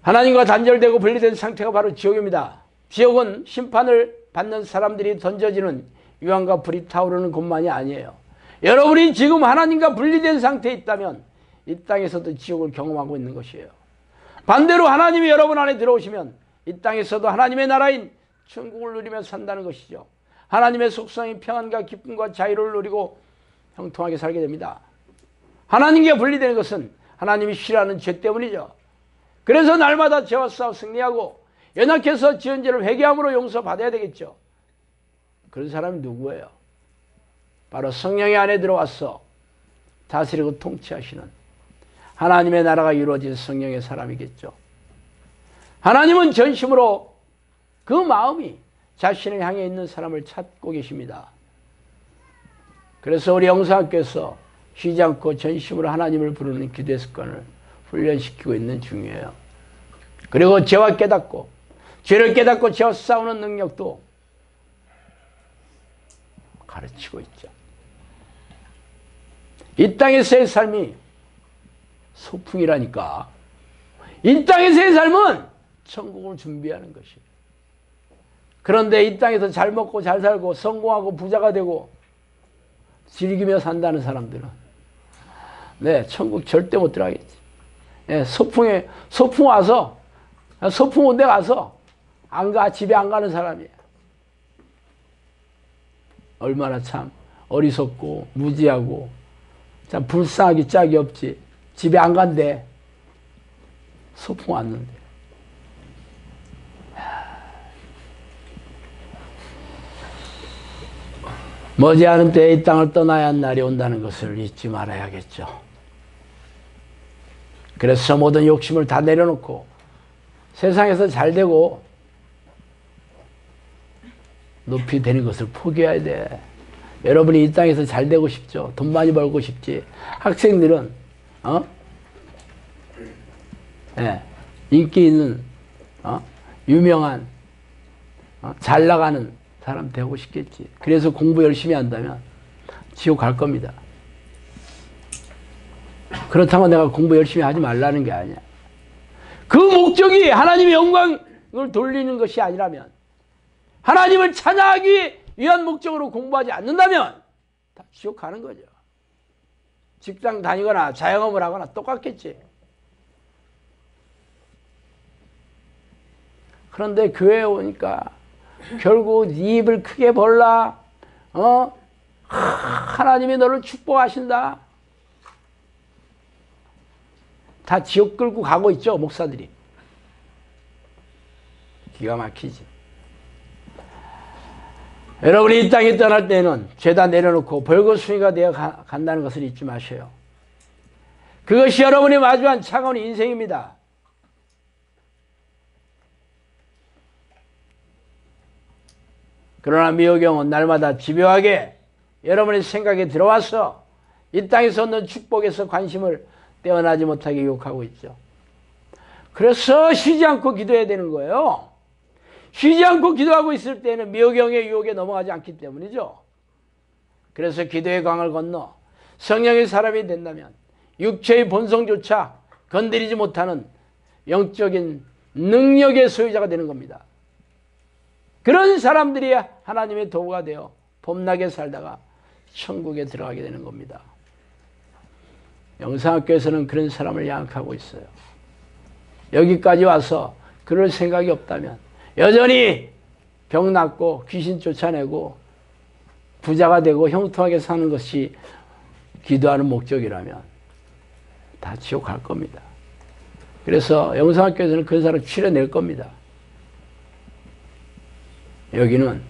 A: 하나님과 단절되고 분리된 상태가 바로 지옥입니다. 지옥은 심판을 받는 사람들이 던져지는 유황과 불이 타오르는 곳만이 아니에요. 여러분이 지금 하나님과 분리된 상태에 있다면 이 땅에서도 지옥을 경험하고 있는 것이에요. 반대로 하나님이 여러분 안에 들어오시면 이 땅에서도 하나님의 나라인 천국을 누리며 산다는 것이죠. 하나님의 속성인 평안과 기쁨과 자유를 누리고 형통하게 살게 됩니다. 하나님과 분리되는 것은 하나님이 싫어하는 죄 때문이죠. 그래서 날마다 죄와 싸워 승리하고 연약해서 지은 죄를 회개함으로 용서받아야 되겠죠. 그런 사람이 누구예요? 바로 성령의 안에 들어와서 다스리고 통치하시는 하나님의 나라가 이루어진 성령의 사람이겠죠. 하나님은 전심으로 그 마음이 자신을 향해 있는 사람을 찾고 계십니다. 그래서 우리 영상학교에서 쉬지 않고 전심으로 하나님을 부르는 기도의 습관을 훈련시키고 있는 중이에요. 그리고 죄와 깨닫고 죄를 깨닫고 죄와 싸우는 능력도 가르치고 있죠. 이 땅에서의 삶이 소풍이라니까. 이 땅에서의 삶은 천국을 준비하는 것이에요. 그런데 이 땅에서 잘 먹고 잘 살고 성공하고 부자가 되고 즐기며 산다는 사람들은 네, 천국 절대 못 들어가겠지. 네, 소풍 와서 소풍 온 데 가서 안 가, 집에 안 가는 사람이에요. 얼마나 참 어리석고 무지하고 참 불쌍하기 짝이 없지. 집에 안 간대. 소풍 왔는데. 머지않은 때에 이 땅을 떠나야 할 날이 온다는 것을 잊지 말아야겠죠. 그래서 모든 욕심을 다 내려놓고 세상에서 잘되고 높이 되는 것을 포기해야 돼. 여러분이 이 땅에서 잘되고 싶죠. 돈 많이 벌고 싶지. 학생들은 인기 있는 유명한 잘 나가는 사람 되고 싶겠지. 그래서 공부 열심히 한다면 지옥 갈 겁니다. 그렇다고 내가 공부 열심히 하지 말라는 게 아니야. 그 목적이 하나님의 영광을 돌리는 것이 아니라면, 하나님을 찬양하기 위한 목적으로 공부하지 않는다면 다 지옥 가는 거죠. 직장 다니거나 자영업을 하거나 똑같겠지. 그런데 교회에 오니까 결국 입을 크게 벌라. 하나님이 너를 축복하신다. 다 지옥 끌고 가고 있죠, 목사들이. 기가 막히지. 여러분이 이 땅에 떠날 때는 죄다 내려놓고 벌거숭이가 되어 간다는 것을 잊지 마셔요. 그것이 여러분이 마주한 차가운 인생입니다. 그러나 미호경은 날마다 집요하게 여러분의 생각에 들어와서 이 땅에서 얻는 축복에서 관심을 떼어나지 못하게 유혹하고 있죠. 그래서 쉬지 않고 기도해야 되는 거예요. 쉬지 않고 기도하고 있을 때는 미호경의 유혹에 넘어가지 않기 때문이죠. 그래서 기도의 강을 건너 성령의 사람이 된다면 육체의 본성조차 건드리지 못하는 영적인 능력의 소유자가 되는 겁니다. 그런 사람들이 하나님의 도구가 되어 봄나게 살다가 천국에 들어가게 되는 겁니다. 영상학교에서는 그런 사람을 양육하고 있어요. 여기까지 와서 그럴 생각이 없다면, 여전히 병 낫고 귀신 쫓아내고 부자가 되고 형통하게 사는 것이 기도하는 목적이라면 다 지옥 갈 겁니다. 그래서 영상학교에서는 그런 사람을 추려낼 겁니다. 여기는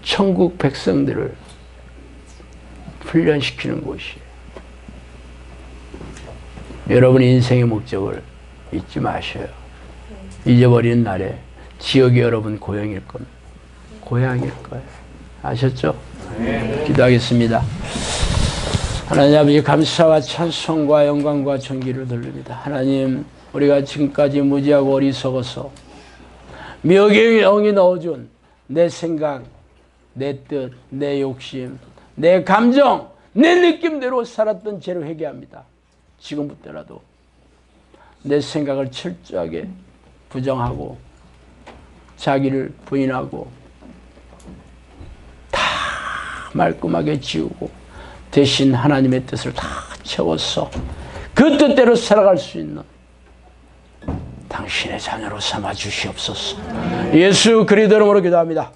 A: 천국 백성들을 훈련시키는 곳이에요. 여러분의 인생의 목적을 잊지 마셔요. 잊어버리는 날에 지옥이 여러분 고향일 겁니다. 고향일 거예요. 아셨죠? 네. 기도하겠습니다. 하나님 아버지, 감사와 찬송과 영광과 존귀를 돌립니다. 하나님, 우리가 지금까지 무지하고 어리석어서 미혹의 영이 넣어준 내 생각, 내 뜻, 내 욕심, 내 감정, 내 느낌대로 살았던 죄를 회개합니다. 지금부터라도 내 생각을 철저하게 부정하고 자기를 부인하고 다 말끔하게 지우고 대신 하나님의 뜻을 다 채워서 그 뜻대로 살아갈 수 있는 당신의 자녀로 삼아 주시옵소서. 예수 그리스도 이름으로 기도합니다.